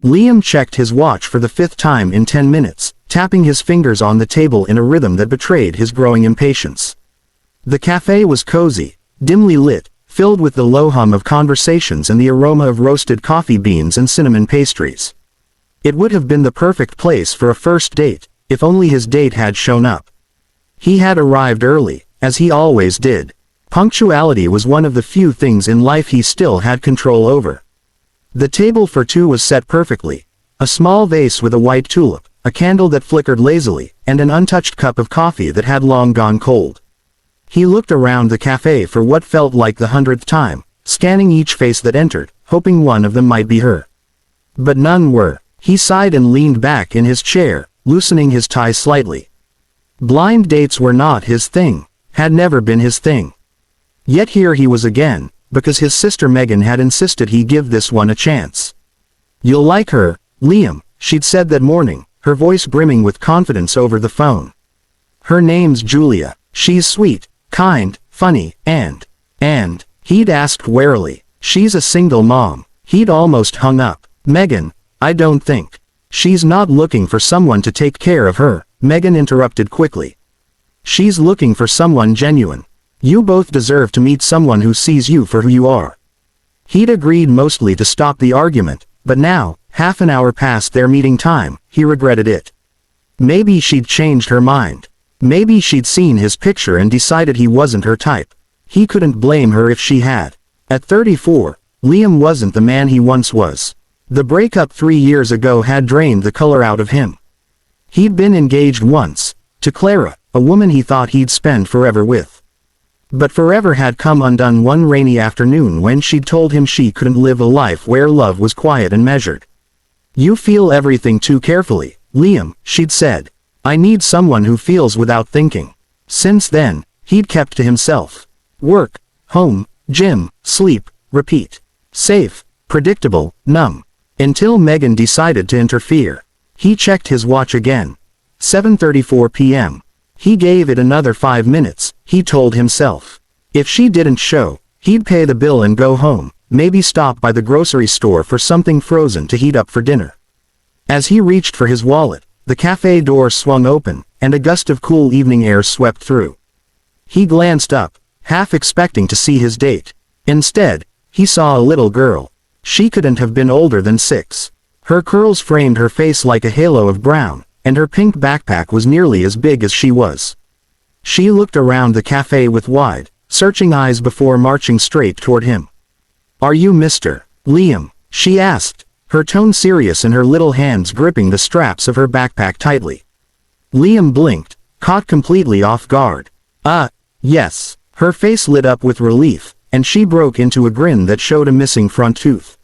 Liam checked his watch for the 5th time in 10 minutes, tapping his fingers on the table in a rhythm that betrayed his growing impatience. The cafe was cozy, dimly lit, filled with the low hum of conversations and the aroma of roasted coffee beans and cinnamon pastries. It would have been the perfect place for a first date, if only his date had shown up. He had arrived early, as he always did. Punctuality was one of the few things in life he still had control over. The table for two was set perfectly. A small vase with a white tulip, a candle that flickered lazily, and an untouched cup of coffee that had long gone cold. He looked around the cafe for what felt like the 100th time, scanning each face that entered, hoping one of them might be her. But none were. He sighed and leaned back in his chair, loosening his tie slightly. Blind dates were not his thing, had never been his thing. Yet here he was again, because his sister Megan had insisted he give this one a chance. "You'll like her, Liam," she'd said that morning, her voice brimming with confidence over the phone. "Her name's Julia. She's sweet, kind, funny, and he'd asked warily, "She's a single mom." He'd almost hung up. "Megan, I don't think. She's not looking for someone to take care of her," Megan interrupted quickly. "She's looking for someone genuine. You both deserve to meet someone who sees you for who you are." He'd agreed mostly to stop the argument, but now, half an hour past their meeting time, he regretted it. Maybe she'd changed her mind. Maybe she'd seen his picture and decided he wasn't her type. He couldn't blame her if she had. At 34, Liam wasn't the man he once was. The breakup 3 years ago had drained the color out of him. He'd been engaged once, to Clara, a woman he thought he'd spend forever with. But forever had come undone one rainy afternoon when she'd told him she couldn't live a life where love was quiet and measured. "You feel everything too carefully, Liam," she'd said. "I need someone who feels without thinking." Since then, he'd kept to himself. Work, home, gym, sleep, repeat. Safe, predictable, numb. Until Megan decided to interfere. He checked his watch again. 7:34 p.m. He gave it another 5 minutes, he told himself. If she didn't show, he'd pay the bill and go home, maybe stop by the grocery store for something frozen to heat up for dinner. As he reached for his wallet, the cafe door swung open, and a gust of cool evening air swept through. He glanced up, half expecting to see his date. Instead, he saw a little girl. She couldn't have been older than 6. Her curls framed her face like a halo of brown, and her pink backpack was nearly as big as she was. She looked around the cafe with wide, searching eyes before marching straight toward him. "Are you Mr. Liam?" she asked, her tone serious and her little hands gripping the straps of her backpack tightly. Liam blinked, caught completely off guard. Yes." Her face lit up with relief, and she broke into a grin that showed a missing front tooth.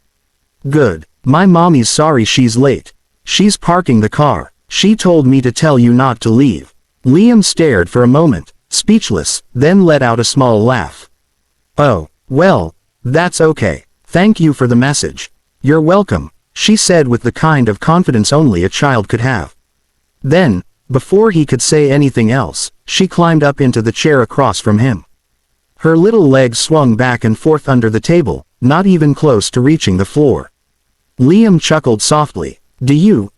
"Good. My mommy's sorry she's late. She's parking the car. She told me to tell you not to leave." Liam stared for a moment, speechless, then let out a small laugh. "Oh, well, that's okay. Thank you for the message." "You're welcome," she said with the kind of confidence only a child could have. Then, before he could say anything else, she climbed up into the chair across from him. Her little legs swung back and forth under the table, not even close to reaching the floor. Liam chuckled softly. "Do you,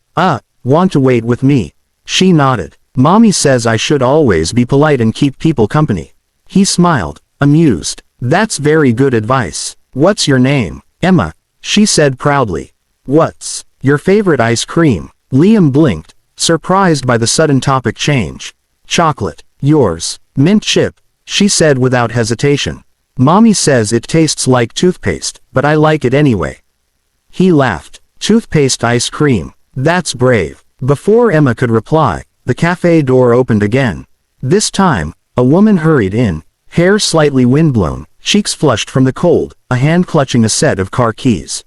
want to wait with me?" She nodded. "Mommy says I should always be polite and keep people company." He smiled, amused. "That's very good advice. What's your name?" "Emma," she said proudly. "What's your favorite ice cream?" Liam blinked, surprised by the sudden topic change. "Chocolate." "Yours." "Mint chip," she said without hesitation. "Mommy says it tastes like toothpaste, but I like it anyway." He laughed. "Toothpaste ice cream. That's brave." Before Emma could reply, the cafe door opened again. This time, a woman hurried in, hair slightly windblown, cheeks flushed from the cold, a hand clutching a set of car keys.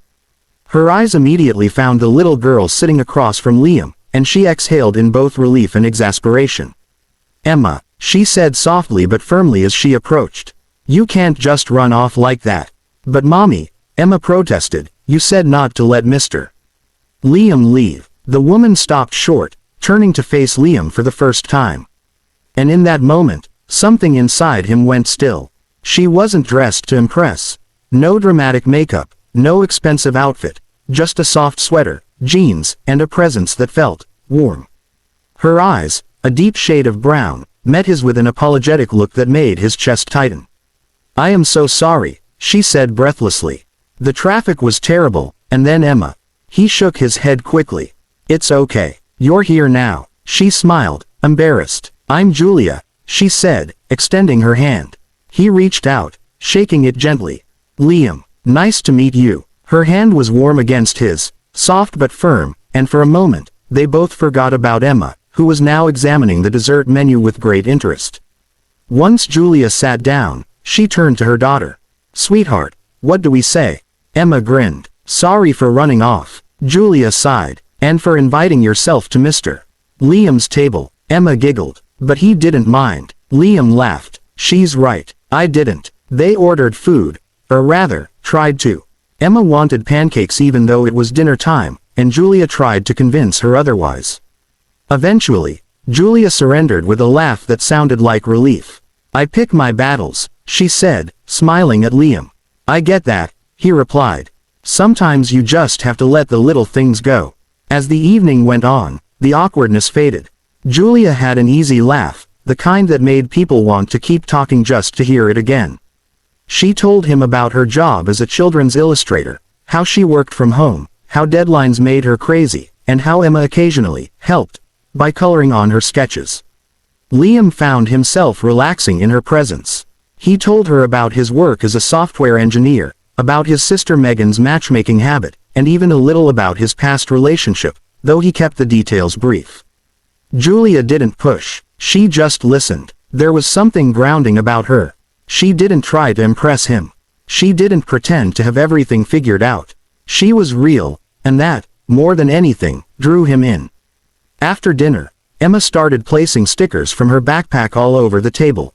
Her eyes immediately found the little girl sitting across from Liam, and she exhaled in both relief and exasperation. "Emma," she said softly but firmly as she approached. "You can't just run off like that." "But Mommy," Emma protested, "you said not to let Mr. Liam leave." The woman stopped short, turning to face Liam for the first time. And in that moment, something inside him went still. She wasn't dressed to impress. No dramatic makeup, no expensive outfit, just a soft sweater, jeans, and a presence that felt warm. Her eyes, a deep shade of brown, met his with an apologetic look that made his chest tighten. "I am so sorry," she said breathlessly. "The traffic was terrible, and then Emma." He shook his head quickly. "It's okay. You're here now." She smiled, embarrassed. "I'm Julia," she said, extending her hand. He reached out, shaking it gently. "Liam, nice to meet you." Her hand was warm against his, soft but firm, and for a moment, they both forgot about Emma, who was now examining the dessert menu with great interest. Once Julia sat down, she turned to her daughter. "Sweetheart, what do we say?" Emma grinned. "Sorry for running off." Julia sighed. "And for inviting yourself to Mr. Liam's table." Emma giggled. But he didn't mind. Liam laughed. "She's right. I didn't." They ordered food. Or rather, tried to. Emma wanted pancakes even though it was dinner time, and Julia tried to convince her otherwise. Eventually, Julia surrendered with a laugh that sounded like relief. "I pick my battles," she said, smiling at Liam. "I get that," he replied. "Sometimes you just have to let the little things go." As the evening went on, the awkwardness faded. Julia had an easy laugh, the kind that made people want to keep talking just to hear it again. She told him about her job as a children's illustrator, how she worked from home, how deadlines made her crazy, and how Emma occasionally helped by coloring on her sketches. Liam found himself relaxing in her presence. He told her about his work as a software engineer, about his sister Megan's matchmaking habit, and even a little about his past relationship, though he kept the details brief. Julia didn't push, she just listened. There was something grounding about her. She didn't try to impress him. She didn't pretend to have everything figured out. She was real, and that, more than anything, drew him in. After dinner, Emma started placing stickers from her backpack all over the table.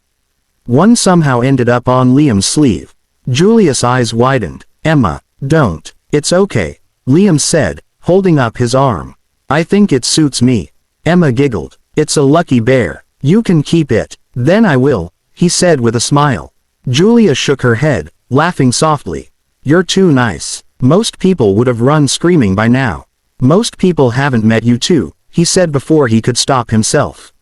One somehow ended up on Liam's sleeve. Julia's eyes widened. "Emma, don't." "It's okay," Liam said, holding up his arm. "I think it suits me." Emma giggled. "It's a lucky bear. You can keep it." "Then I will," he said with a smile. Julia shook her head, laughing softly. "You're too nice. Most people would have run screaming by now." "Most people haven't met you too," he said before he could stop himself.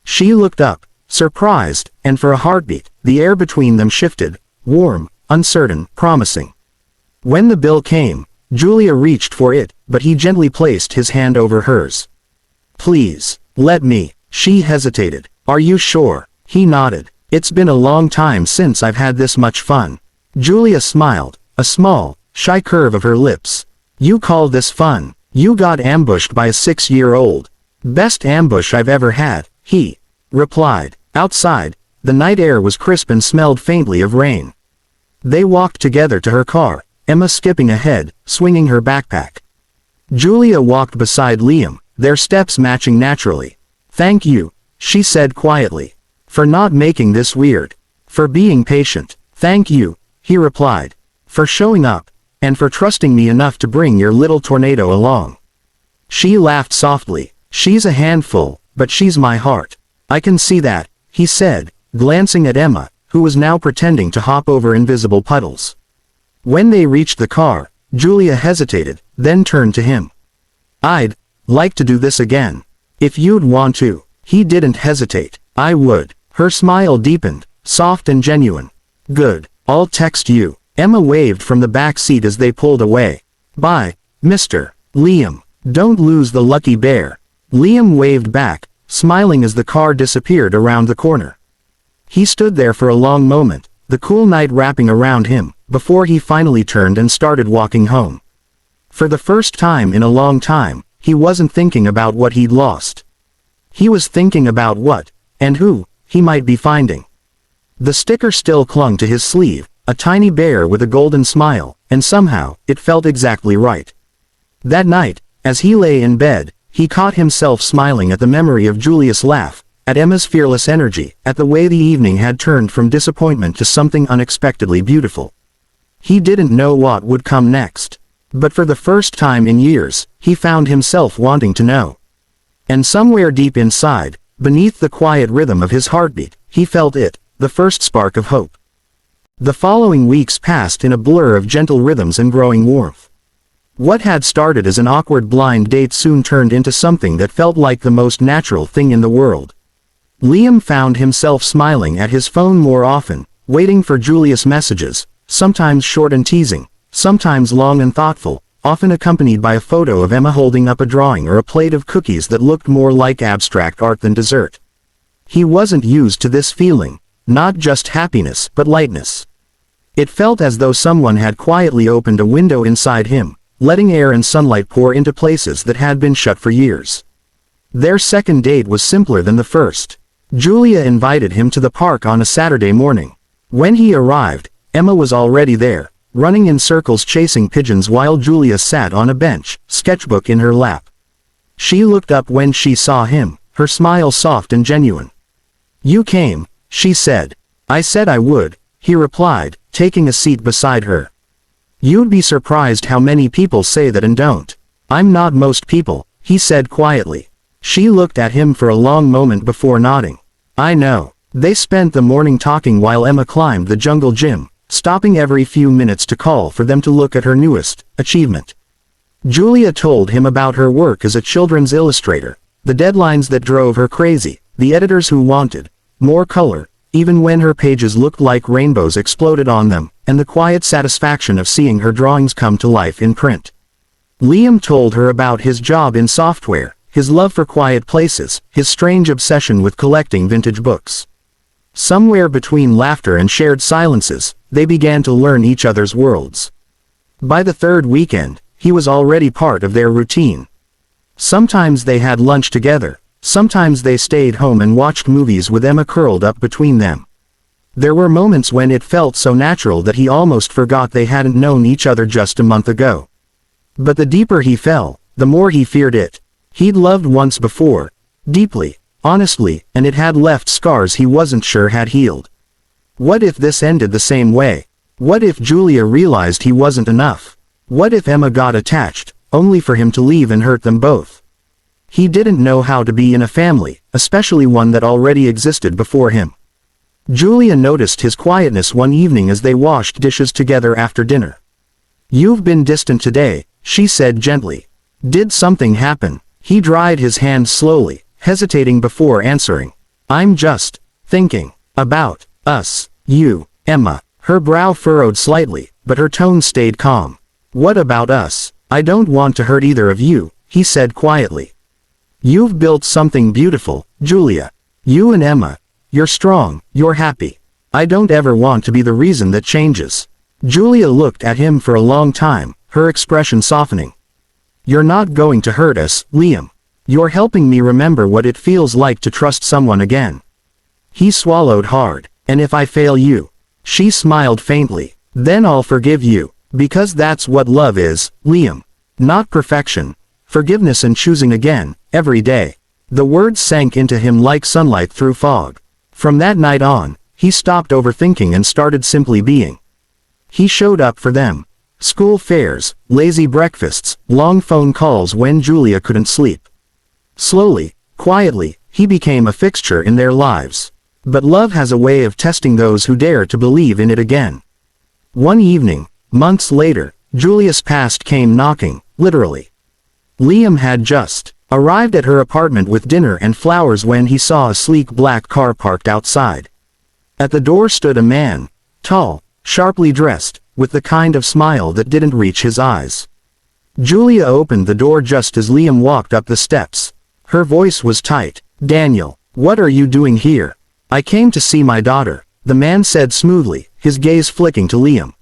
She looked up, surprised, and for a heartbeat, the air between them shifted, warm, uncertain, promising. When the bill came, Julia reached for it, but he gently placed his hand over hers. "Please, let me." She hesitated. "Are you sure?" He nodded. "It's been a long time since I've had this much fun." Julia smiled, a small, shy curve of her lips. "You call this fun? You got ambushed by a 6-year-old. "Best ambush I've ever had," he replied. Outside, the night air was crisp and smelled faintly of rain. They walked together to her car, Emma skipping ahead, swinging her backpack. Julia walked beside Liam, their steps matching naturally. "Thank you," she said quietly. "For not making this weird. For being patient." "Thank you," he replied. "For showing up. And for trusting me enough to bring your little tornado along." She laughed softly. "She's a handful, but she's my heart." "I can see that," he said, glancing at Emma, who was now pretending to hop over invisible puddles. When they reached the car, Julia hesitated, then turned to him. "I'd like to do this again. If you'd want to." He didn't hesitate. "I would." Her smile deepened, soft and genuine. "Good. I'll text you." Emma waved from the back seat as they pulled away. "Bye, Mr. Liam. Don't lose the lucky bear." Liam waved back, smiling as the car disappeared around the corner. He stood there for a long moment, the cool night wrapping around him, before he finally turned and started walking home. For the first time in a long time, he wasn't thinking about what he'd lost. He was thinking about what, and who, he might be finding. The sticker still clung to his sleeve, a tiny bear with a golden smile, and somehow, it felt exactly right. That night, as he lay in bed, he caught himself smiling at the memory of Julia's laugh, at Emma's fearless energy, at the way the evening had turned from disappointment to something unexpectedly beautiful. He didn't know what would come next. But for the first time in years, he found himself wanting to know. And somewhere deep inside, beneath the quiet rhythm of his heartbeat, he felt it, the first spark of hope. The following weeks passed in a blur of gentle rhythms and growing warmth. What had started as an awkward blind date soon turned into something that felt like the most natural thing in the world. Liam found himself smiling at his phone more often, waiting for Julia's messages, sometimes short and teasing, sometimes long and thoughtful, often accompanied by a photo of Emma holding up a drawing or a plate of cookies that looked more like abstract art than dessert. He wasn't used to this feeling, not just happiness but lightness. It felt as though someone had quietly opened a window inside him, letting air and sunlight pour into places that had been shut for years. Their second date was simpler than the first. Julia invited him to the park on a Saturday morning. When he arrived, Emma was already there, running in circles chasing pigeons while Julia sat on a bench, sketchbook in her lap. She looked up when she saw him, her smile soft and genuine. "You came," she said. "I said I would," he replied, taking a seat beside her. "You'd be surprised how many people say that and don't." "I'm not most people," he said quietly. She looked at him for a long moment before nodding. "I know." They spent the morning talking while Emma climbed the jungle gym, stopping every few minutes to call for them to look at her newest achievement. Julia told him about her work as a children's illustrator, the deadlines that drove her crazy, the editors who wanted more color, even when her pages looked like rainbows exploded on them, and the quiet satisfaction of seeing her drawings come to life in print. Liam told her about his job in software, his love for quiet places, his strange obsession with collecting vintage books. Somewhere between laughter and shared silences, they began to learn each other's worlds. By the third weekend, he was already part of their routine. Sometimes they had lunch together, sometimes they stayed home and watched movies with Emma curled up between them. There were moments when it felt so natural that he almost forgot they hadn't known each other just a month ago. But the deeper he fell, the more he feared it. He'd loved once before, deeply, honestly, and it had left scars he wasn't sure had healed. What if this ended the same way? What if Julia realized he wasn't enough? What if Emma got attached, only for him to leave and hurt them both? He didn't know how to be in a family, especially one that already existed before him. Julia noticed his quietness one evening as they washed dishes together after dinner. "You've been distant today," she said gently. "Did something happen?" He dried his hands slowly, hesitating before answering. "I'm just thinking about us, you, Emma." Her brow furrowed slightly, but her tone stayed calm. "What about us? I don't want to hurt either of you," he said quietly. "You've built something beautiful, Julia. You and Emma. You're strong, you're happy. I don't ever want to be the reason that changes." Julia looked at him for a long time, her expression softening. "You're not going to hurt us, Liam. You're helping me remember what it feels like to trust someone again." He swallowed hard. "And if I fail you?" She smiled faintly. "Then I'll forgive you, because that's what love is, Liam. Not perfection. Forgiveness and choosing again, every day." The words sank into him like sunlight through fog. From that night on, he stopped overthinking and started simply being. He showed up for them. School fairs, lazy breakfasts, long phone calls when Julia couldn't sleep. Slowly, quietly, he became a fixture in their lives. But love has a way of testing those who dare to believe in it again. One evening, months later, Julia's past came knocking, literally. Liam had just arrived at her apartment with dinner and flowers when he saw a sleek black car parked outside. At the door stood a man, tall, sharply dressed, with the kind of smile that didn't reach his eyes. Julia opened the door just as Liam walked up the steps. Her voice was tight. "Daniel, what are you doing here?" "I came to see my daughter," the man said smoothly, his gaze flicking to Liam.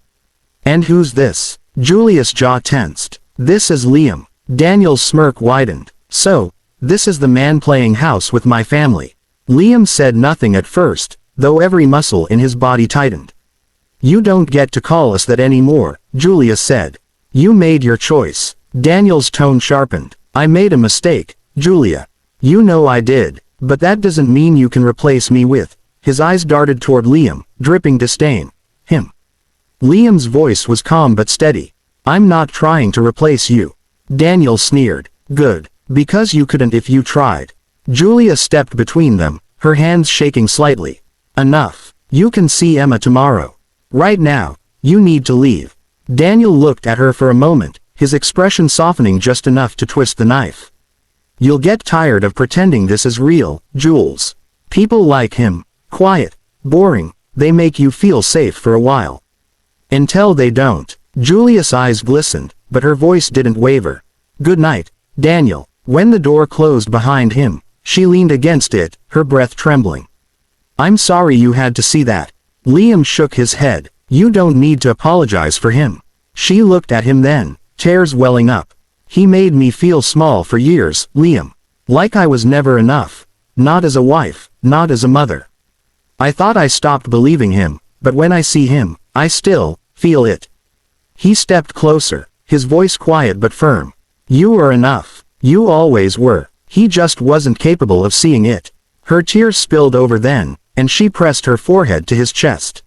"And who's this?" Julia's jaw tensed. "This is Liam." Daniel's smirk widened. "So, this is the man playing house with my family." Liam said nothing at first, though every muscle in his body tightened. "You don't get to call us that anymore," Julia said. "You made your choice." Daniel's tone sharpened. "I made a mistake, Julia. You know I did, but that doesn't mean you can replace me with." His eyes darted toward Liam, dripping disdain. "Him." Liam's voice was calm but steady. "I'm not trying to replace you." Daniel sneered. "Good, because you couldn't if you tried." Julia stepped between them, her hands shaking slightly. "Enough. You can see Emma tomorrow. Right now, you need to leave." Daniel looked at her for a moment, his expression softening just enough to twist the knife. "You'll get tired of pretending this is real, Jules. People like him. Quiet. Boring. They make you feel safe for a while. Until they don't." Julia's eyes glistened, but her voice didn't waver. "Good night, Daniel." When the door closed behind him, she leaned against it, her breath trembling. "I'm sorry you had to see that." Liam shook his head. "You don't need to apologize for him." She looked at him then, tears welling up. "He made me feel small for years, Liam. Like I was never enough. Not as a wife, not as a mother. I thought I stopped believing him, but when I see him, I still feel it." He stepped closer, his voice quiet but firm. "You were enough. You always were. He just wasn't capable of seeing it." Her tears spilled over then, and she pressed her forehead to his chest.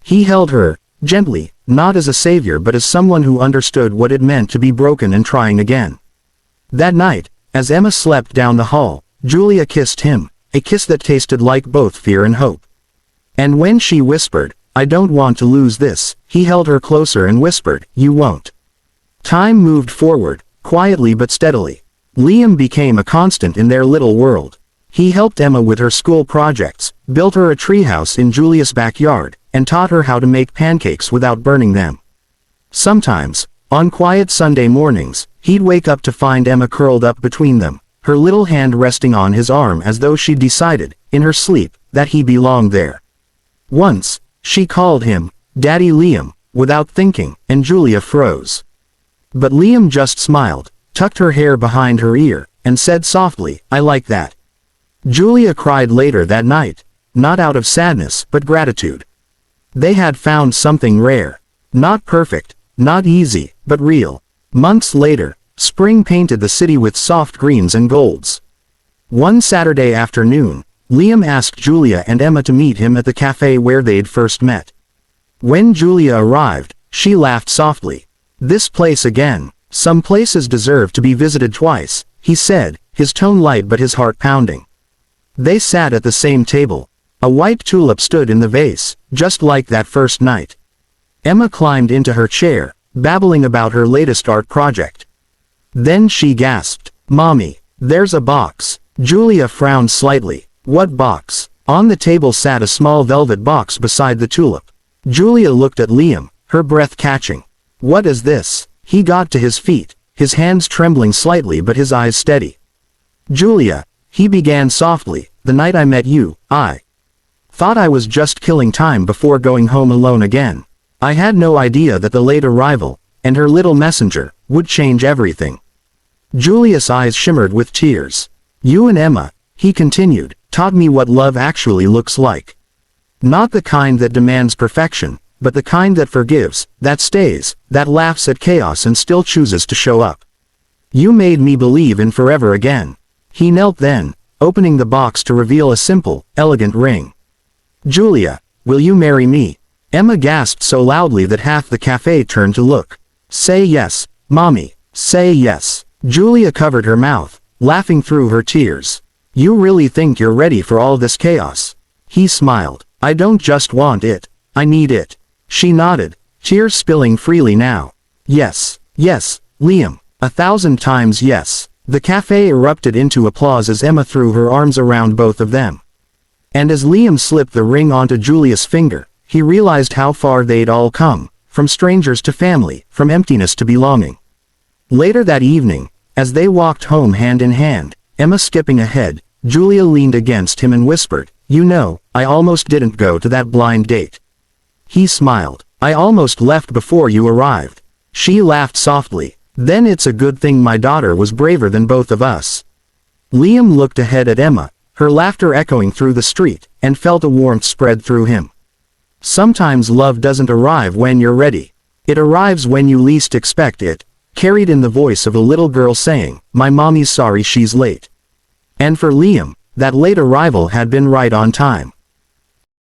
He held her, gently, not as a savior but as someone who understood what it meant to be broken and trying again. That night, as Emma slept down the hall, Julia kissed him, a kiss that tasted like both fear and hope. And when she whispered, "I don't want to lose this," he held her closer and whispered, "You won't." Time moved forward, quietly but steadily. Liam became a constant in their little world. He helped Emma with her school projects, built her a treehouse in Julia's backyard, and taught her how to make pancakes without burning them. Sometimes, on quiet Sunday mornings, he'd wake up to find Emma curled up between them, her little hand resting on his arm as though she'd decided, in her sleep, that he belonged there. Once, she called him, "Daddy Liam," without thinking, and Julia froze. But Liam just smiled, tucked her hair behind her ear, and said softly, "I like that." Julia cried later that night, not out of sadness but gratitude. They had found something rare. Not perfect, not easy, but real. Months later, spring painted the city with soft greens and golds. One Saturday afternoon, Liam asked Julia and Emma to meet him at the cafe where they'd first met. When Julia arrived, she laughed softly. "This place again. Some places deserve to be visited twice," he said, his tone light but his heart pounding. They sat at the same table. A white tulip stood in the vase, just like that first night. Emma climbed into her chair, babbling about her latest art project. Then she gasped, "Mommy, there's a box." Julia frowned slightly. "What box?" On the table sat a small velvet box beside the tulip. Julia looked at Liam, her breath catching. "What is this?" He got to his feet, his hands trembling slightly but his eyes steady. "Julia," he began softly, "the night I met you, I thought I was just killing time before going home alone again. I had no idea that the late arrival, and her little messenger, would change everything." Julia's eyes shimmered with tears. "You and Emma," he continued, "taught me what love actually looks like. Not the kind that demands perfection, but the kind that forgives, that stays, that laughs at chaos and still chooses to show up. You made me believe in forever again." He knelt then, opening the box to reveal a simple, elegant ring. "Julia, will you marry me?" Emma gasped so loudly that half the cafe turned to look. "Say yes, Mommy, say yes." Julia covered her mouth, laughing through her tears. "You really think you're ready for all this chaos?" He smiled. "I don't just want it, I need it." She nodded, tears spilling freely now. "Yes, yes, Liam, 1,000 times yes." The cafe erupted into applause as Emma threw her arms around both of them. And as Liam slipped the ring onto Julia's finger, he realized how far they'd all come, from strangers to family, from emptiness to belonging. Later that evening, as they walked home hand in hand, Emma skipping ahead, Julia leaned against him and whispered, "You know, I almost didn't go to that blind date." He smiled. "I almost left before you arrived." She laughed softly. "Then it's a good thing my daughter was braver than both of us." Liam looked ahead at Emma, her laughter echoing through the street, and felt a warmth spread through him. Sometimes love doesn't arrive when you're ready. It arrives when you least expect it, carried in the voice of a little girl saying, "My mommy's sorry she's late." And for Liam, that late arrival had been right on time.